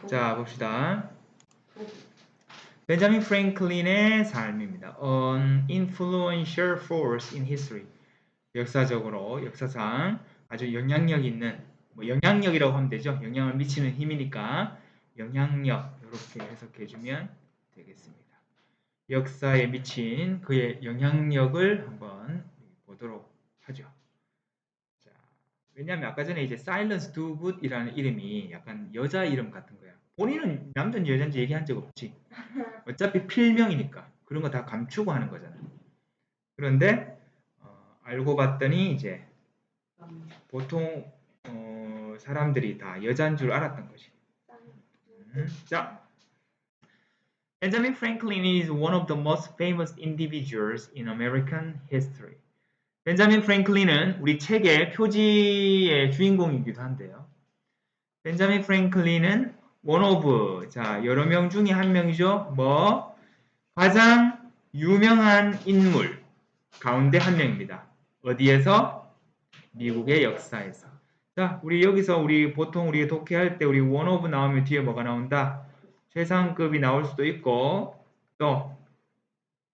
자, 봅시다. 벤자민 프랭클린의 삶입니다. An influential force in history. 역사상 아주 영향력 있는, 영향력이라고 하면 되죠. 영향을 미치는 힘이니까 영향력 이렇게 해석해주면 되겠습니다. 역사에 미친 그의 영향력을 한번 보도록 하죠. 자, 왜냐하면 아까 전에 이제 Silence Dogood이라는 이름이 약간 여자 이름 같은 거야. 본인은 남자인지 여자인지 얘기한 적 없지. 어차피 필명이니까 그런 거 다 감추고 하는 거잖아. 그런데 알고 봤더니 이제 보통 사람들이 다 여자인 줄 알았던 것이. 자, Benjamin Franklin is one of the most famous individuals in American history. 벤자민 프랭클린은 우리 책의 표지의 주인공이기도 한데요. 벤자민 프랭클린은 one of, 자, 여러 명 중에 한 명이죠. 가장 유명한 인물 가운데 한 명입니다. 어디에서? 미국의 역사에서. 자, 우리 여기서 보통 우리 독해할 때 우리 one of 나오면 뒤에 뭐가 나온다? 최상급이 나올 수도 있고 또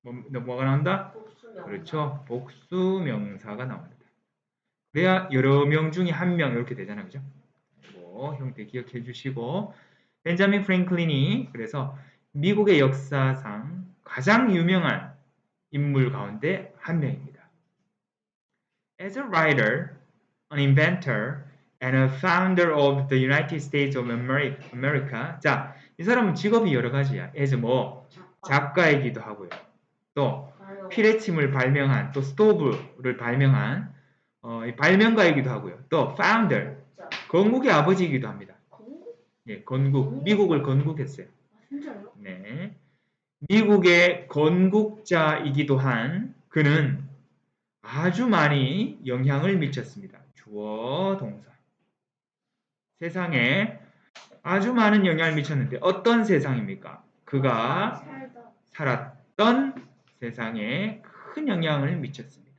뭐가 나온다? 복수명사. 그렇죠. 복수명사가 나옵니다. 그래야 여러 명 중에 한 명 이렇게 되잖아요. 그죠? 형태 기억해 주시고 벤자민 프랭클린이 그래서 미국의 역사상 가장 유명한 인물 가운데 한 명입니다. As a writer, an inventor, and a founder of the United States of America. 자, 이 사람은 직업이 여러 가지야. as 작가이기도 하고요. 또 피레침을 발명한, 또 스토브를 발명한 발명가이기도 하고요. 또 founder, 건국의 아버지이기도 합니다. 예, 건국. 미국을 건국했어요. 진짜요? 네. 미국의 건국자이기도 한 그는 아주 많이 영향을 미쳤습니다. 주어, 동사. 세상에 아주 많은 영향을 미쳤는데 어떤 세상입니까? 그가 살았던 세상에 큰 영향을 미쳤습니다.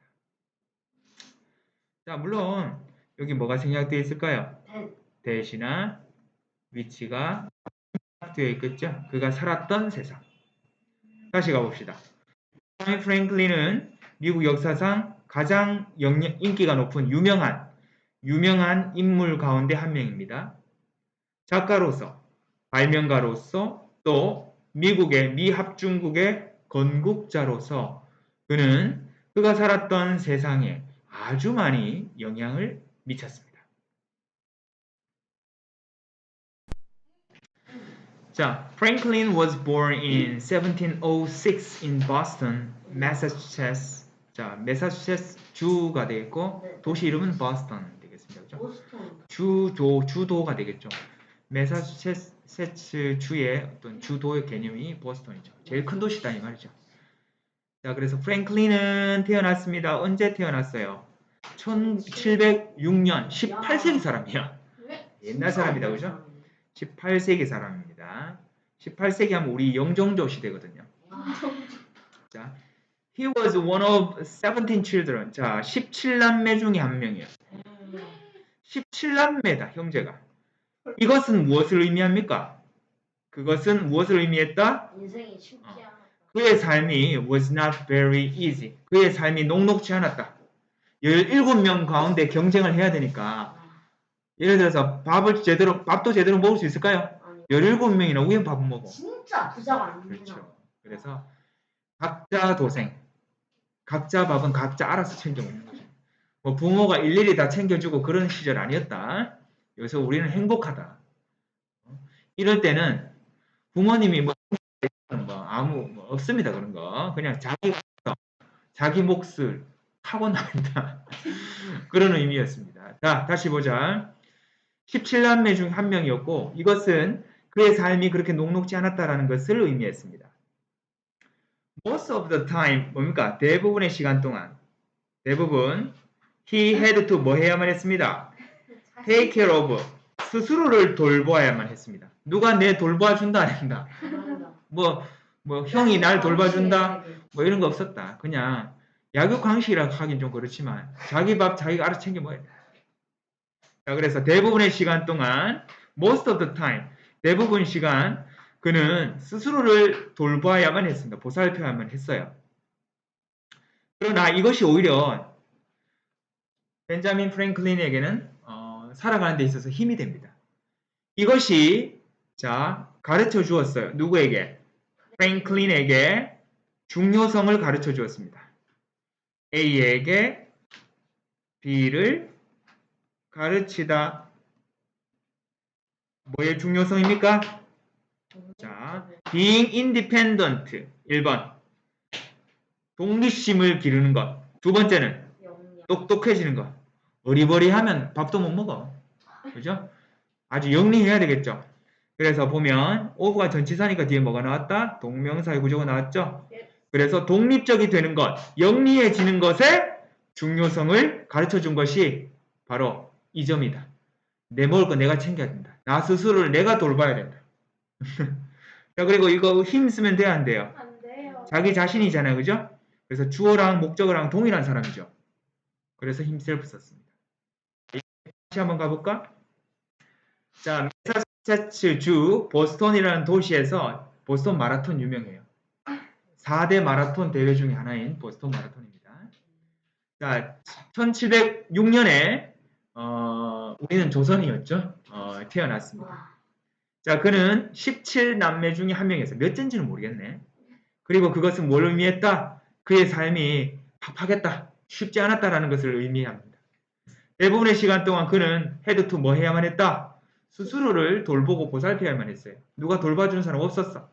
자, 물론 여기 뭐가 생략되어 있을까요? 대시나 위치가 되어 있겠죠? 그가 살았던 세상. 다시 가봅시다. 프랭클린은 미국 역사상 가장 인기가 높은 유명한 인물 가운데 한 명입니다. 작가로서, 발명가로서, 또 미국의 미합중국의 건국자로서 그가 살았던 세상에 아주 많이 영향을 미쳤습니다. 자, Franklin was born in 1706 in Boston, Massachusetts. 자, 매사추세츠 주가 되겠고 도시 이름은 보스턴 되겠습니다. 그렇죠? 주도가 되겠죠. 매사추세츠 주의 어떤 주도의 개념이 보스턴이죠. 제일 큰 도시다 이 말이죠. 자, 그래서 프랭클린은 태어났습니다. 언제 태어났어요? 1706년 18세기 사람이야. 옛날 사람이다, 그죠? 18세기 사람입니다. 18세기 하면 우리 영종조 시대거든요. 자, he was one of 17 children. 자, 17남매 중에 한 명이에요. 17남매다, 형제가. 이것은 무엇을 의미합니까? 그것은 무엇을 의미했다? 인생이 쉽지 않았다. 그의 삶이 was not very easy. 그의 삶이 녹록지 않았다. 17명 가운데 경쟁을 해야 되니까 예를 들어서 밥도 제대로 먹을 수 있을까요? 17명이나 우연 밥을 먹어. 진짜 부자가 아니구나. 그렇죠. 그래서 각자 도생. 각자 밥은 각자 알아서 챙겨 먹는 거죠. 부모가 일일이 다 챙겨주고 그런 시절 아니었다. 여기서 우리는 행복하다. 이럴 때는 부모님이 없습니다. 그런 거. 그냥 자기 몫을 하고 나간다. 그런 의미였습니다. 자, 다시 보자. 17남매 중 한 명이었고 이것은 그의 삶이 그렇게 녹록지 않았다라는 것을 의미했습니다. Most of the time 뭡니까? 대부분의 시간 동안 대부분 he had to 뭐 해야만 했습니다. take care of 스스로를 돌보아야만 했습니다. 누가 내 돌봐준다 안 한다. 형이 날 돌봐준다 뭐 이런 거 없었다. 그냥 약육강식이라고 하긴 좀 그렇지만 자기 밥 자기가 알아서 챙겨 먹어야 돼. 자, 그래서 대부분의 시간 동안 most of the time 대부분 시간 그는 스스로를 돌봐야만 했습니다. 보살펴야만 했어요. 그러나 이것이 오히려 벤자민 프랭클린에게는 살아가는 데 있어서 힘이 됩니다. 이것이 가르쳐 주었어요. 누구에게? 프랭클린에게 중요성을 가르쳐 주었습니다. A에게 B를 가르치다. 뭐의 중요성입니까? 자, being independent. 1번. 독립심을 기르는 것. 두 번째는 영역. 똑똑해지는 것. 어리버리하면 밥도 못 먹어. 그죠? 아주 영리해야 되겠죠. 그래서 보면 오브가 전치사니까 뒤에 뭐가 나왔다? 동명사의 구조가 나왔죠. 그래서 독립적이 되는 것, 영리해지는 것의 중요성을 가르쳐 준 것이 바로 이 점이다. 내 먹을 거 내가 챙겨야 된다. 나 스스로를 내가 돌봐야 된다. 자, 그리고 이거 힘 쓰면 돼야 안 돼요? 안 돼요. 자기 자신이잖아요. 그죠? 그래서 주어랑 목적어랑 동일한 사람이죠. 그래서 힘셀프 썼습니다. 다시 한번 가볼까? 자, 매사추세츠 주 보스턴이라는 도시에서 보스턴 마라톤 유명해요. 4대 마라톤 대회 중에 하나인 보스턴 마라톤입니다. 자, 1706년에 우리는 조선이었죠. 태어났습니다. 와. 자, 그는 17남매 중에 한 명이었어요. 몇 째인지는 모르겠네. 그리고 그것은 뭘 의미했다? 그의 삶이 팍팍했다. 쉽지 않았다라는 것을 의미합니다. 대부분의 시간 동안 그는 헤드투 뭐 해야만 했다? 스스로를 돌보고 보살펴야만 했어요. 누가 돌봐주는 사람 없었어.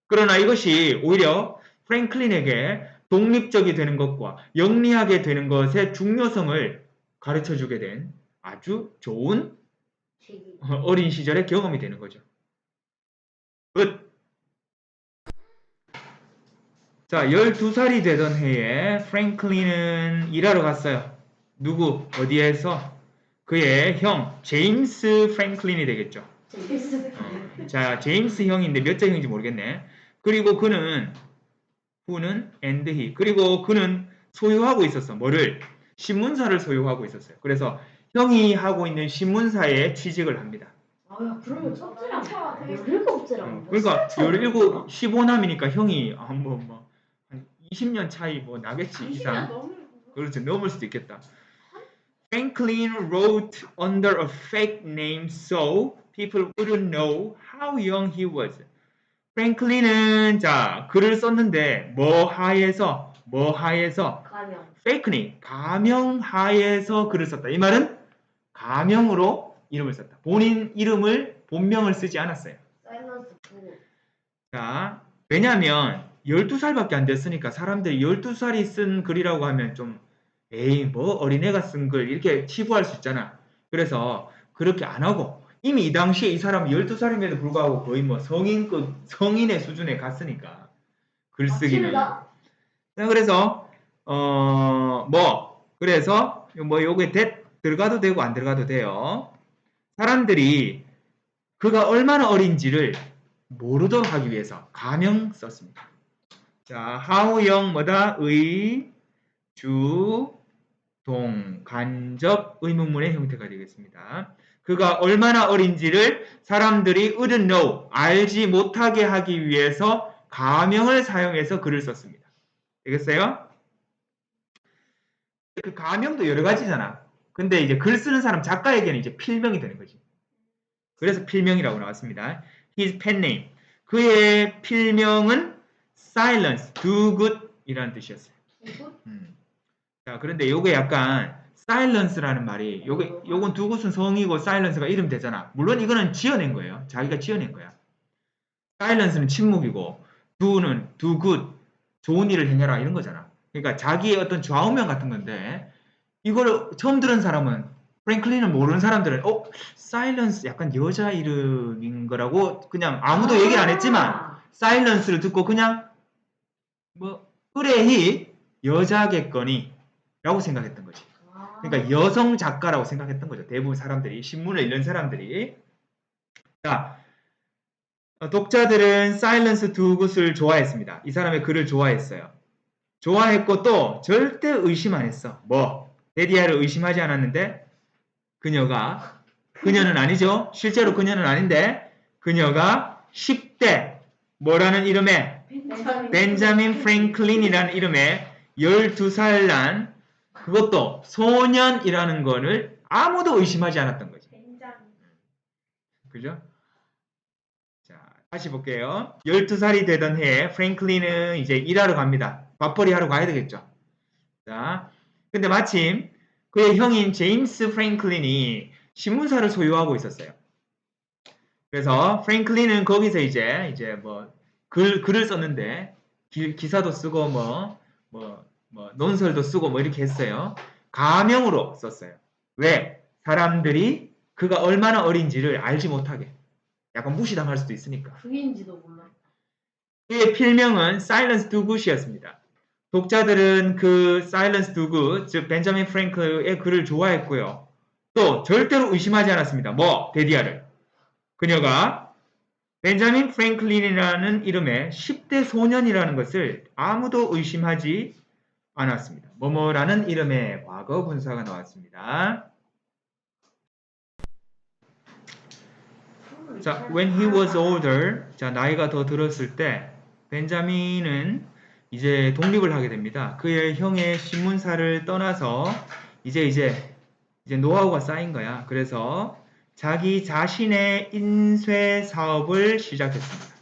그러나 이것이 오히려 프랭클린에게 독립적이 되는 것과 영리하게 되는 것의 중요성을 가르쳐주게 된 아주 좋은 책이. 어린 시절의 경험이 되는 거죠. 끝. 자, 12살이 되던 해에 프랭클린은 일하러 갔어요. 누구? 어디에서? 그의 형 제임스 프랭클린이 되겠죠. 자, 제임스 형인데 몇째 형인지 모르겠네. 그리고 그는 후는 and he. 그리고 그는 소유하고 있었어. 뭐를? 신문사를 소유하고 있었어요. 그래서 형이 하고 있는 신문사에 취직을 합니다. 아야 그러면 첫째랑 17째랑 그러니까 17, 15남이니까 형이 한 20년 차이 뭐 나겠지 이상. 그렇죠. 넘을 수도 있겠다. Franklin wrote under a fake name so people wouldn't know how young he was. 프랭클린은 글을 썼는데 뭐 하에서 가명. fake 가명 하에서 글을 썼다. 이 말은 가명으로 이름을 썼다. 본인 이름을 본명을 쓰지 않았어요. 사일런스 9. 자, 왜냐하면 12살밖에 안 됐으니까 사람들이 12살이 쓴 글이라고 하면 좀 에이 뭐 어린애가 쓴 글 이렇게 치부할 수 있잖아. 그래서 그렇게 안 하고 이미 이 당시에 이 사람이 12살임에도 불구하고 거의 뭐 성인의 수준에 갔으니까 글쓰기는. 자, 그래서 그래서 요게 들어가도 되고 안 들어가도 돼요. 사람들이 그가 얼마나 어린지를 모르도록 하기 위해서 가명 썼습니다. 자, how young 뭐다? 의, 주, 동, 간접 의문문의 형태가 되겠습니다. 그가 얼마나 어린지를 사람들이 wouldn't know, 알지 못하게 하기 위해서 가명을 사용해서 글을 썼습니다. 되겠어요? 그 가명도 여러 가지잖아. 근데 이제 글 쓰는 사람 작가에게는 이제 필명이 되는 거지. 그래서 필명이라고 나왔습니다. His pen name. 그의 필명은 silence, do good 이라는 뜻이었어요. 자, 그런데 요게 약간 silence라는 말이 요건 do good은 성이고 silence가 이름 되잖아. 물론 이거는 지어낸 거예요. 자기가 지어낸 거야. silence는 침묵이고 do는 do good, 좋은 일을 행해라 이런 거잖아. 그러니까 자기의 어떤 좌우명 같은 건데 이걸 처음 들은 사람은 프랭클린은 모르는 사람들은 사일런스 약간 여자 이름인 거라고 그냥 아무도 얘기를 안 했지만 사일런스를 듣고 그냥 의뢰히 여자겠거니 라고 생각했던 거지. 그러니까 여성 작가라고 생각했던 거죠. 대부분 사람들이 신문을 읽는 사람들이. 자, 독자들은 사일런스 두 굿을 좋아했습니다. 이 사람의 글을 좋아했어요. 좋아했고 또 절대 의심 안 했어. 데디아를 의심하지 않았는데 그녀는 아니죠. 실제로 그녀는 아닌데 그녀가 10대 뭐라는 이름의 벤자민 프랭클린이라는 이름의 12살 난 그것도 소년이라는 거를 아무도 의심하지 않았던 거지. 그죠? 자, 다시 볼게요. 12살이 되던 해에 프랭클린은 이제 일하러 갑니다. 밥벌이 하러 가야 되겠죠. 자, 근데 마침 그의 형인 제임스 프랭클린이 신문사를 소유하고 있었어요. 그래서 프랭클린은 거기서 이제 뭐 글을 썼는데 기사도 쓰고 뭐 논설도 쓰고 뭐 이렇게 했어요. 가명으로 썼어요. 왜? 사람들이 그가 얼마나 어린지를 알지 못하게. 약간 무시당할 수도 있으니까. 그인지도 몰라. 그의 필명은 사일런스 두굿이었습니다. 독자들은 그 사일런스 두굿, 즉 벤자민 프랭클의 글을 좋아했고요. 또 절대로 의심하지 않았습니다. 뭐? 데디아를. 그녀가 벤자민 프랭클린이라는 이름의 10대 소년이라는 것을 아무도 의심하지 않았습니다. 뭐뭐라는 이름의 과거 분사가 나왔습니다. 자, when he was older, 자, 나이가 더 들었을 때 벤자민은 이제 독립을 하게 됩니다. 그의 형의 신문사를 떠나서 이제 노하우가 쌓인 거야. 그래서 자기 자신의 인쇄 사업을 시작했습니다.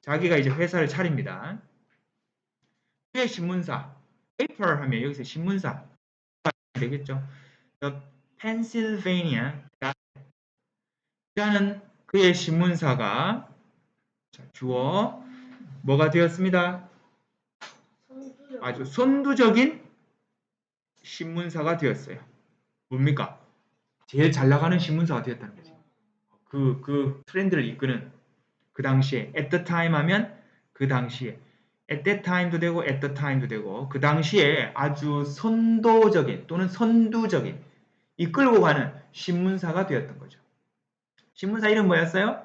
자기가 이제 회사를 차립니다. 그의 신문사, paper 하면 여기서 신문사 되겠죠. The Pennsylvania 라는 그의 신문사가 주어 뭐가 되었습니다. 아주 선두적인 신문사가 되었어요. 뭡니까? 제일 잘 나가는 신문사가 되었다는 거지. 그 트렌드를 이끄는 그 당시에 at the time 하면 그 당시에 at that time도 되고 at the time도 되고 그 당시에 아주 선도적인 또는 선두적인 이끌고 가는 신문사가 되었던 거죠. 신문사 이름 뭐였어요?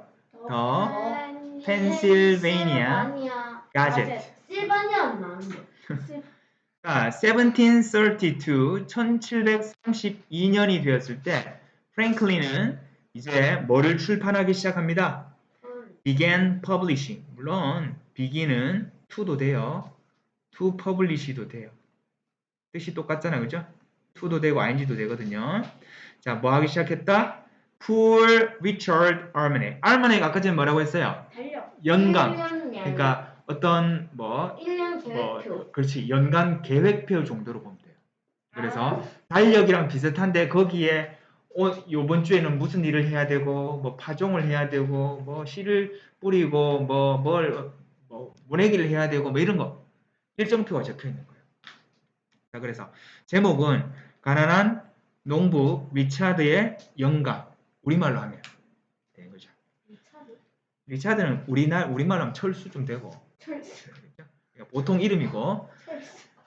더 펜실베이니아 가제트. 실바니아는 나는데. 자, 1732, 1732년이 되었을 때 프랭클린은 이제 뭐를 출판하기 시작합니다. began publishing. 물론 begin은 to도 돼요. to publish도 돼요. 뜻이 똑같잖아, 그죠? to도 되고 ing도 되거든요. 자, 뭐 하기 시작했다? Poor Richard Almanac. Almanac 아까 전에 뭐라고 했어요? 연간. 그러니까 어떤 1년 계획표. 그렇지. 연간 계획표 정도로 보면 돼요. 그래서 달력이랑 비슷한데 거기에 요번 주에는 무슨 일을 해야 되고 뭐 파종을 해야 되고 뭐 씨를 뿌리고 뭘 모내기를 해야 되고 뭐 이런 거 일정표가 적혀 있는 거예요. 자, 그래서 제목은 가난한 농부 리차드의 영감. 우리말로 하면 되는 거죠. 리차드는 우리말로 하면 철수좀 되고 보통 이름이고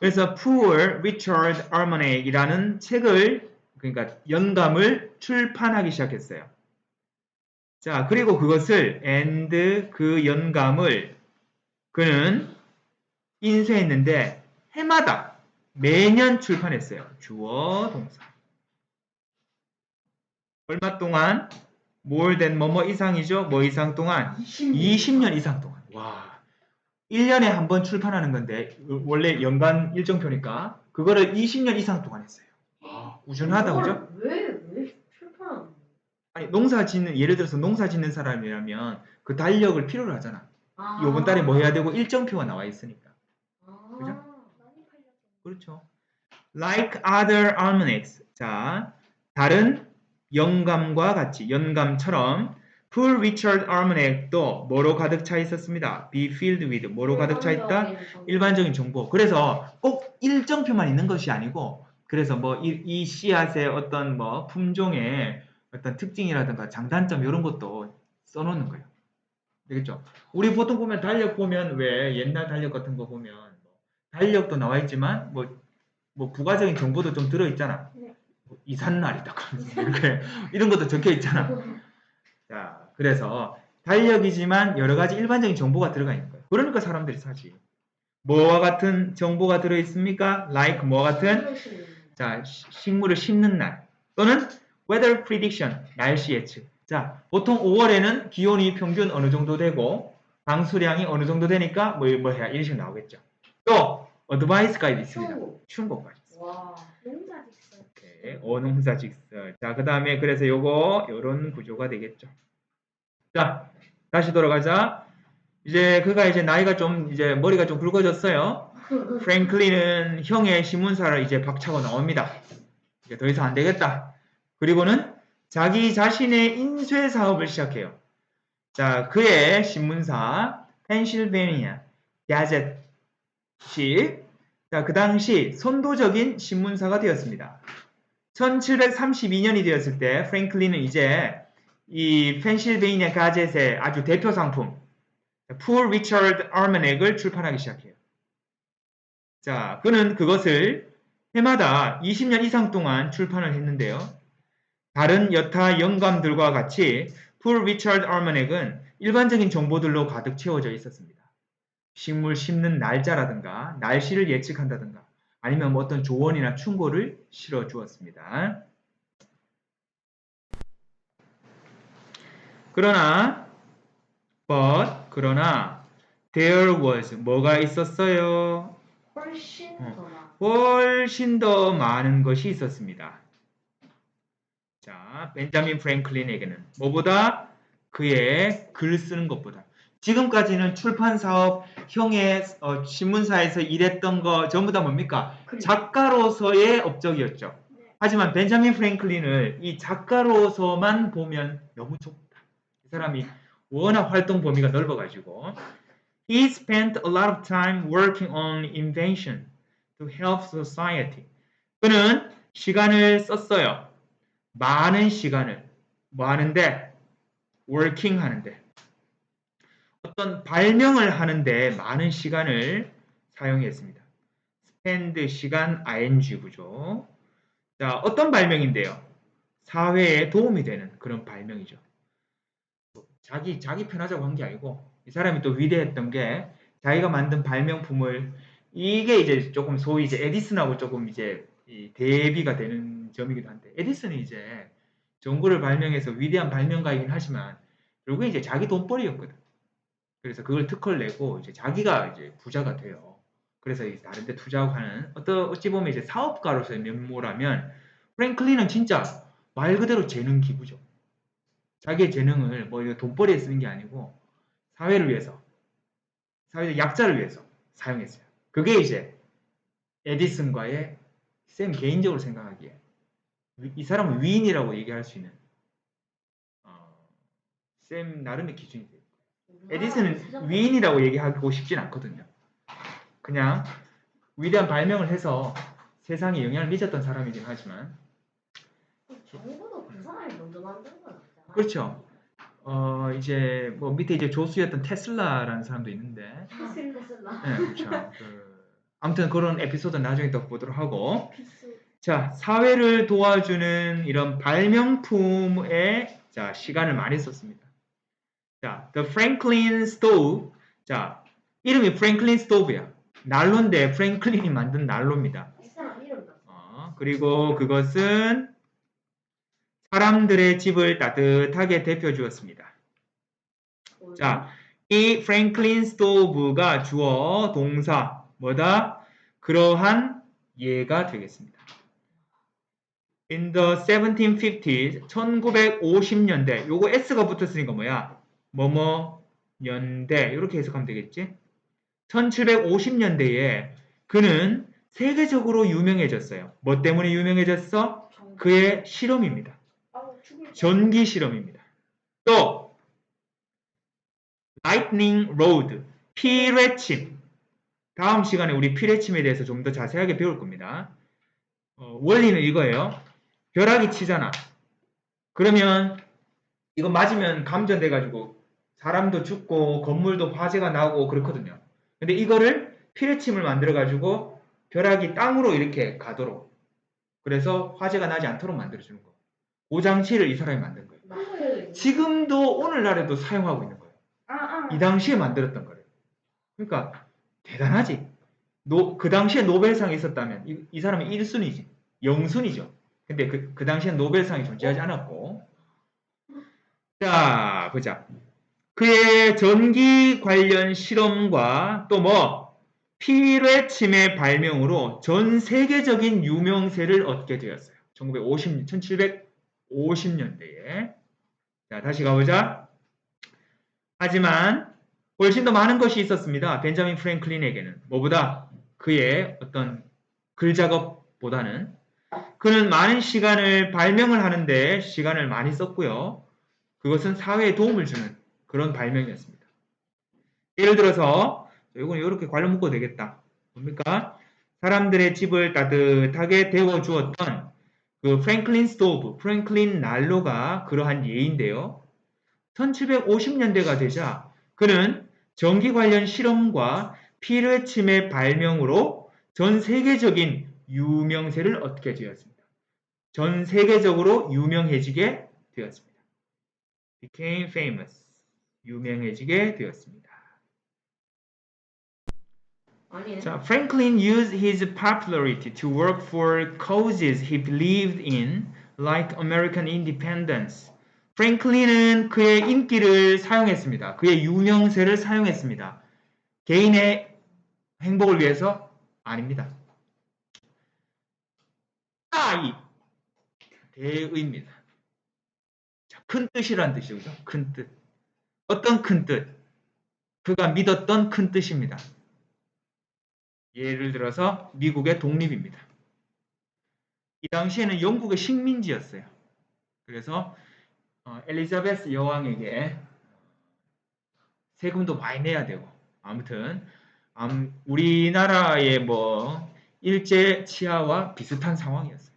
그래서 Poor Richard Almanac이라는 책을 그러니까 영감을 출판하기 시작했어요. 자, 그리고 그것을 and 그 영감을 그는 인쇄했는데 해마다 매년 출판했어요. 주어 동사. 얼마 동안? more than 뭐뭐 이상이죠? 뭐 이상 동안? 20년 이상 동안. 와. 1년에 한 번 출판하는 건데 원래 연간 일정표니까 그거를 20년 이상 동안 했어요. 와, 꾸준하다 그죠? 왜 출판하는 거야? 아니 예를 들어서 농사 짓는 사람이라면 그 달력을 필요로 하잖아. 요번 달에 뭐 해야 되고 일정표가 나와 있으니까. 그죠? 그렇죠. Like other almanacs. 자, 다른 영감과 같이 연감처럼 Poor Richard Almanac도 뭐로 가득 차 있었습니다. Be filled with 뭐로 가득 차 있다? 일반적인 정보. 그래서 꼭 일정표만 있는 것이 아니고 그래서 뭐 이 씨앗의 어떤 뭐 품종의 어떤 특징이라든가 장단점 이런 것도 써놓는 거예요. 되겠죠? 우리 보통 보면 달력 보면 왜 옛날 달력 같은 거 보면 달력도 나와 있지만 뭐 부가적인 정보도 좀 들어있잖아. 네. 뭐 이삿날이다. 이렇게 이런 것도 적혀 있잖아. 자, 그래서 달력이지만 여러 가지 일반적인 정보가 들어가 있는 거예요. 그러니까 사람들이 사지. 뭐와 같은 정보가 들어 있습니까? Like 뭐와 같은? 자, 식물을 심는 날 또는 weather prediction 날씨 예측. 자, 보통 5월에는 기온이 평균 어느 정도 되고 방수량이 어느 정도 되니까 뭐 해야 이런 식으로 나오겠죠. 또 어드바이스가 있습니다. 충고까지. 와, 농사직설. 오케이. 어농사직설. 자, 그 다음에 그래서 요런 구조가 되겠죠. 자, 다시 돌아가자. 이제 그가 이제 나이가 좀 이제 머리가 좀 굵어졌어요. 프랭클린은 형의 신문사를 이제 박차고 나옵니다. 이제 더 이상 안 되겠다. 그리고는 자기 자신의 인쇄 사업을 시작해요. 자, 그의 신문사 펜실베니아 가젯이 자, 그 당시 선도적인 신문사가 되었습니다. 1732년이 되었을 때 프랭클린은 이제 이 펜실베니아 가젯의 아주 대표 상품 Poor Richard Almanac을 출판하기 시작해요. 자, 그는 그것을 해마다 20년 이상 동안 출판을 했는데요. 다른 여타 영감들과 같이 Poor Richard Almanac은 일반적인 정보들로 가득 채워져 있었습니다. 식물 심는 날짜라든가 날씨를 예측한다든가 아니면 뭐 어떤 조언이나 충고를 실어 주었습니다. 그러나 there was 뭐가 있었어요? 훨씬 더 많은 것이 있었습니다. 자, 벤자민 프랭클린에게는 뭐보다 그의 글 쓰는 것보다 지금까지는 출판 사업 형의 신문사에서 일했던 거 전부 다 뭡니까? 작가로서의 업적이었죠. 하지만 벤자민 프랭클린을 이 작가로서만 보면 너무 좁다. 이 사람이 워낙 활동 범위가 넓어가지고 He spent a lot of time working on invention to help society. 그는 시간을 썼어요. 많은 시간을 뭐 하는데? working 하는데. 어떤 발명을 하는데 많은 시간을 사용했습니다. spend 시간 ing 구조. 자, 어떤 발명인데요? 사회에 도움이 되는 그런 발명이죠. 자기 편하자고 한 게 아니고 이 사람이 또 위대했던 게 자기가 만든 발명품을 이게 이제 조금 소위 이제 에디슨하고 조금 이제 대비가 되는 점이기도 한데 에디슨은 이제 전구를 발명해서 위대한 발명가이긴 하지만 결국에 이제 자기 돈벌이였거든. 그래서 그걸 특허를 내고 이제 자기가 이제 부자가 돼요. 그래서 다른 데 투자하고 하는 어찌 보면 이제 사업가로서의 면모라면 프랭클린은 진짜 말 그대로 재능 기부죠. 자기의 재능을 뭐 돈벌이에 쓰는 게 아니고 사회를 위해서, 사회적 약자를 위해서 사용했어요. 그게 이제 에디슨과의 쌤 개인적으로 생각하기에 이 사람은 위인이라고 얘기할 수 있는 쌤 나름의 기준이 돼요. 에디슨은 위인이라고 얘기하고 싶진 않거든요. 그냥 위대한 발명을 해서 세상에 영향을 미쳤던 사람이긴 하지만 정보도 그 사람이 먼저 만든 거야. 그렇죠. 이제 뭐 밑에 이제 조수였던 테슬라라는 사람도 있는데 테슬라. 네, 그렇죠. 아무튼 그런 에피소드 나중에 또 보도록 하고 자, 사회를 도와주는 이런 발명품에 자, 시간을 많이 썼습니다. 자, The Franklin Stove. 자, 이름이 프랭클린 스토브야. 난로인데 프랭클린이 만든 난로입니다. 이 사람 이름 그리고 그것은 사람들의 집을 따뜻하게 데펴 주었습니다. 자, 이 프랭클린 스토브가 주어 동사 뭐다? 그러한 예가 되겠습니다. In the 1750s, 1950년대, 요거 S가 붙었으니까 뭐야? 뭐뭐 년대 이렇게 해석하면 되겠지? 1750년대에 그는 세계적으로 유명해졌어요. 뭐 때문에 유명해졌어? 그의 실험입니다. 전기 실험입니다. 또 Lightning Rod, 피뢰침. 다음 시간에 우리 피뢰침에 대해서 좀 더 자세하게 배울 겁니다. 원리는 이거예요. 벼락이 치잖아. 그러면 이거 맞으면 감전돼가지고 사람도 죽고 건물도 화재가 나고 그렇거든요. 근데 이거를 피뢰침을 만들어가지고 벼락이 땅으로 이렇게 가도록 그래서 화재가 나지 않도록 만들어주는 거. 그 장치를 이 사람이 만든 거예요. 지금도 오늘날에도 사용하고 있는 거예요. 이 당시에 만들었던 거예요. 그러니까 대단하지. 그 당시에 노벨상이 있었다면 이 사람이 1순위지. 0순위죠. 근데 그 당시엔 노벨상이 존재하지 않았고 자, 보자. 그의 전기 관련 실험과 또 뭐 피뢰 침의 발명으로 전 세계적인 유명세를 얻게 되었어요. 1750년대에. 자, 다시 가보자. 하지만 훨씬 더 많은 것이 있었습니다. 벤자민 프랭클린에게는. 뭐보다 그의 어떤 글 작업보다는 그는 많은 시간을 발명을 하는데 시간을 많이 썼고요. 그것은 사회에 도움을 주는 그런 발명이었습니다. 예를 들어서 이건 이렇게 관련 묶어도 되겠다. 뭡니까? 사람들의 집을 따뜻하게 데워주었던 그 프랭클린 스토브, 프랭클린 난로가 그러한 예인데요. 1750년대가 되자 그는 전기 관련 실험과 피뢰침의 발명으로 전 세계적인 유명세를 얻게 되었습니다. 전 세계적으로 유명해지게 되었습니다. became famous. 유명해지게 되었습니다. 아니네. 자, Franklin used his popularity to work for causes he believed in, like American independence. 프랭클린은 그의 인기를 사용했습니다. 그의 유명세를 사용했습니다. 개인의 행복을 위해서 아닙니다. 이 대의입니다. 자, 큰 뜻이란 뜻이죠. 큰 뜻. 어떤 큰 뜻? 그가 믿었던 큰 뜻입니다. 예를 들어서 미국의 독립입니다. 이 당시에는 영국의 식민지였어요. 그래서 엘리자베스 여왕에게 세금도 많이 내야 되고 아무튼 우리나라의 뭐 일제 치하와 비슷한 상황이었어요.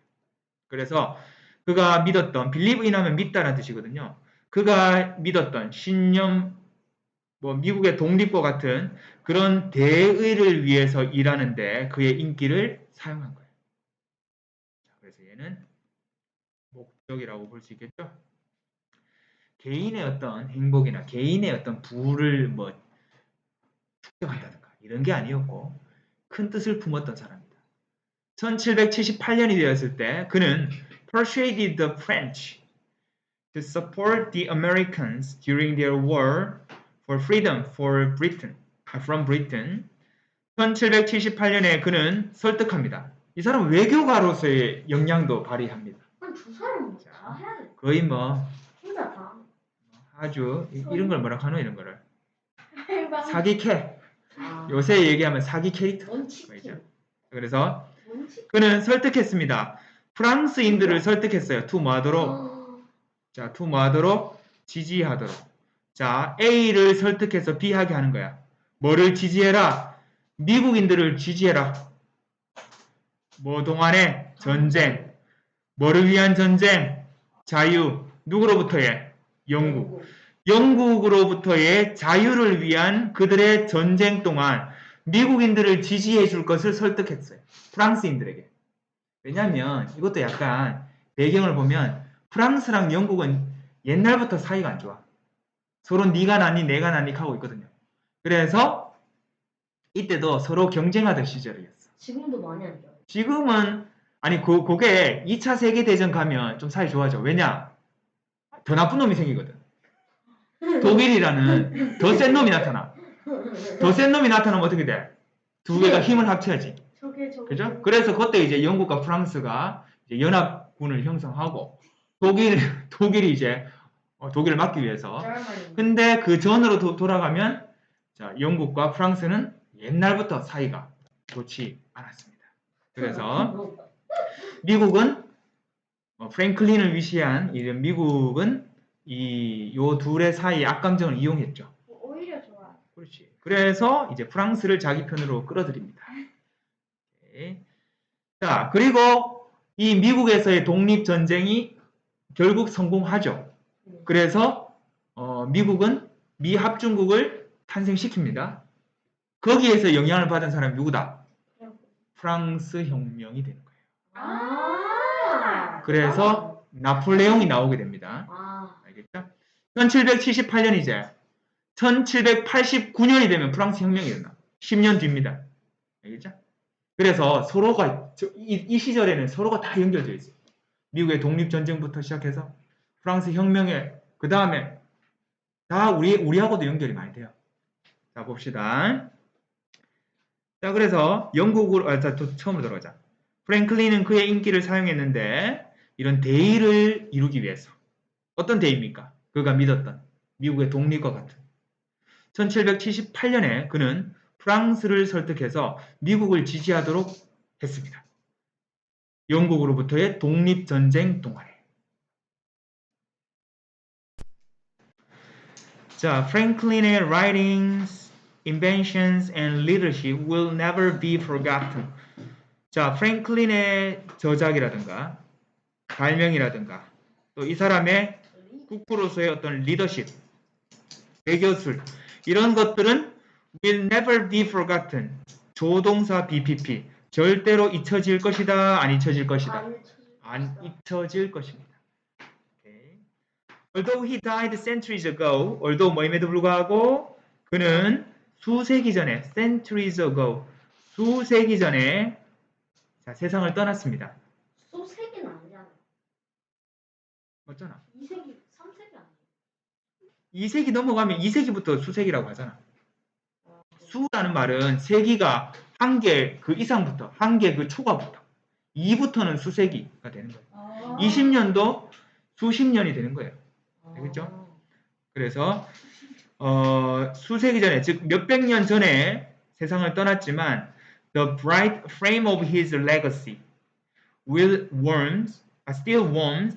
그래서 그가 믿었던 believe in 하면 믿다라는 뜻이거든요. 그가 믿었던 신념 뭐 미국의 독립과 같은 그런 대의를 위해서 일하는데 그의 인기를 사용한 거예요. 그래서 얘는 목적이라고 볼 수 있겠죠. 개인의 어떤 행복이나 개인의 어떤 부를 뭐 축적한다든가 이런 게 아니었고 큰 뜻을 품었던 사람입니다. 1778년이 되었을 때 그는 persuaded the French to support the Americans during their war for freedom from Britain. 1778년에 그는 설득합니다. 이 사람은 외교가로서의 역량도 발휘합니다. 두 사람 다 해야 돼. 거의 뭐 혼자 다. 아주 이런 걸 뭐라 하노 이런 거를 해봐. 사기캐. 아. 요새 얘기하면 사기 캐릭터. 원치킨. 그래서 원치킨. 그는 설득했습니다. 프랑스인들을 설득했어요. 투마도록. 자, 투마도록 지지하도록. 자, A를 설득해서 B하게 하는 거야. 뭐를 지지해라? 미국인들을 지지해라. 뭐 동안에 전쟁. 뭐를 위한 전쟁? 자유. 누구로부터의? 영국. 영국으로부터의 자유를 위한 그들의 전쟁 동안 미국인들을 지지해 줄 것을 설득했어요. 프랑스인들에게. 왜냐하면 이것도 약간 배경을 보면 프랑스랑 영국은 옛날부터 사이가 안 좋아. 서로 네가 나니 내가 나니 하고 있거든요. 그래서 이때도 서로 경쟁하던 시절이었어. 지금도 많이 안 좋아요. 지금은 아니 그게 2차 세계대전 가면 좀 사이 좋아져. 왜냐? 더 나쁜 놈이 생기거든. 독일이라는 더 센 놈이 나타나. 더 센 놈이 나타나면 어떻게 돼? 두 개가 힘을 합쳐야지. 그죠? 그래서 그때 이제 영국과 프랑스가 이제 연합군을 형성하고 독일이 이제 독일을 막기 위해서. 근데 그 전으로 돌아가면 자, 영국과 프랑스는 옛날부터 사이가 좋지 않았습니다. 그래서 미국은 프랭클린을 위시한 미국은 요 둘의 사이의 악감정을 이용했죠. 오히려 좋아. 그렇지. 그래서 이제 프랑스를 자기 편으로 끌어들입니다. 오케이. 자, 그리고 이 미국에서의 독립 전쟁이 결국 성공하죠. 그래서 미국은 미합중국을 탄생시킵니다. 거기에서 영향을 받은 사람이 누구다? 프랑스 혁명이 되는 거예요. 그래서 나폴레옹이 나오게 됩니다. 알겠죠? 1778년이제 1789년이 되면 프랑스 혁명이 일어나. 10년 뒤입니다. 알겠죠? 그래서 서로가 이 시절에는 서로가 다 연결되어 있어요. 미국의 독립전쟁부터 시작해서 프랑스 혁명에 그 다음에 다 우리하고도 연결이 많이 돼요. 자, 봅시다. 자, 그래서 영국으로, 처음으로 들어가자. 프랭클린은 그의 인기를 사용했는데, 이런 대의를 이루기 위해서. 어떤 대의입니까? 그가 믿었던 미국의 독립과 같은. 1778년에 그는 프랑스를 설득해서 미국을 지지하도록 했습니다. 영국으로부터의 독립전쟁 동안에. 자, 프랭클린의 writings, inventions, and leadership will never be forgotten. 자, 프랭클린의 저작이라든가 발명이라든가 또 이 사람의 국부로서의 어떤 리더십, 외교술 이런 것들은 will never be forgotten. 조동사 BPP 절대로 잊혀질 것이다, 안 잊혀질 것이다. 안 잊혀질 것입니다. Okay. Although he died centuries ago, although 뭐임에도 불구하고 그는 수세기 전에 centuries ago 수세기 전에 자, 세상을 떠났습니다. 수세기는 아니잖아. 맞잖아. 2세기, 3세기 아니야. 2세기 넘어가면 2세기부터 수세기라고 하잖아. 수라는 말은 세기가 한 개 그 이상부터, 한 개 그 초과부터 2부터는 수세기가 되는 거예요. 20년도 수십 년이 되는 거예요. 알겠죠? 그래서 수세기 전에, 즉 몇백 년 전에 세상을 떠났지만 the bright frame of his legacy still warms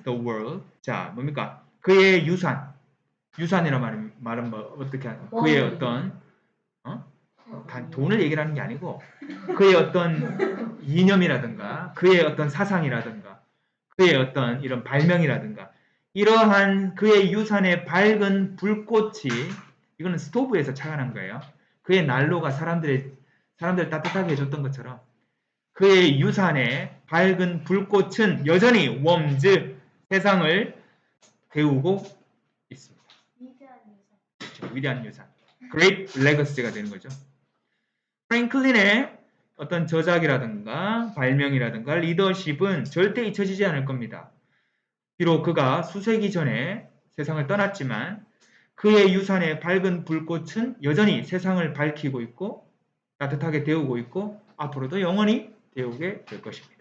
the world. 자, 뭡니까? 그의 유산이라는 말은 뭐 어떻게 하는? 그의 어떤 단 돈을 얘기를 하는 게 아니고 그의 어떤 이념이라든가 그의 어떤 사상이라든가 그의 어떤 이런 발명이라든가 이러한 그의 유산의 밝은 불꽃이 이거는 스토브에서 착안한 거예요. 그의 난로가 사람들 따뜻하게 해줬던 것처럼 그의 유산의 밝은 불꽃은 여전히 웜즈 세상을 데우고 있습니다. 위대한 유산. Great Legacy가 되는 거죠. 프랭클린의 어떤 저작이라든가 발명이라든가 리더십은 절대 잊혀지지 않을 겁니다. 비록 그가 수세기 전에 세상을 떠났지만 그의 유산의 밝은 불꽃은 여전히 세상을 밝히고 있고 따뜻하게 데우고 있고 앞으로도 영원히 데우게 될 것입니다.